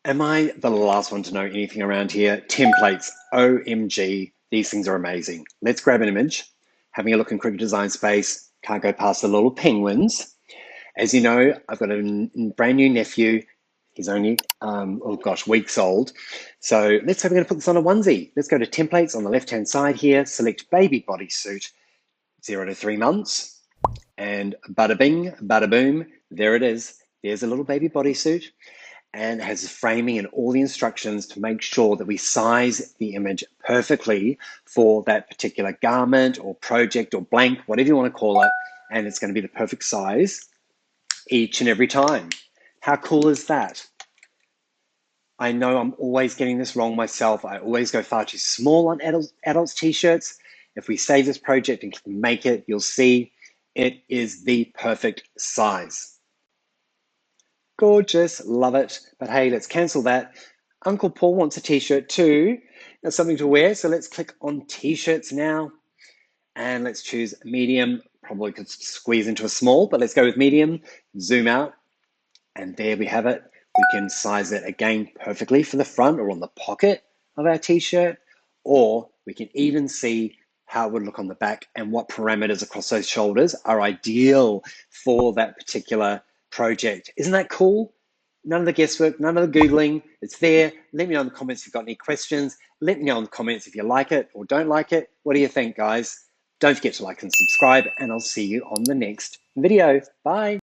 Am I the last one to know anything around here? Templates, OMG, these things are amazing. Let's grab an image. Having a look in Cricut Design Space, can't go past the little penguins. As you know, I've got a brand new nephew. He's only, weeks old. So let's say we're gonna put this on a onesie. Let's go to templates on the left-hand side here, select baby bodysuit, 0 to 3 months, and bada bing, bada boom, there it is. There's a little baby bodysuit, and has framing and all the instructions to make sure that we size the image perfectly for that particular garment or project or blank, whatever you want to call it, and it's going to be the perfect size each and every time. How cool is that? I know I'm always getting this wrong myself. I always go far too small on adults t-shirts. If we save this project and click make it, you'll see it is the perfect size. Gorgeous, love it. But hey, let's cancel that. Uncle Paul wants a t-shirt too. That's something to wear. So let's click on t-shirts now. And let's choose medium. Probably could squeeze into a small, but let's go with medium. Zoom out. And there we have it. We can size it again perfectly for the front or on the pocket of our t-shirt. Or we can even see how it would look on the back and what parameters across those shoulders are ideal for that particular project. Isn't that cool? None of the guesswork, none of the Googling. It's there. Let me know in the comments if you've got any questions. Let me know in the comments if you like it or don't like it. What do you think, guys? Don't forget to like and subscribe, and I'll see you on the next video. Bye.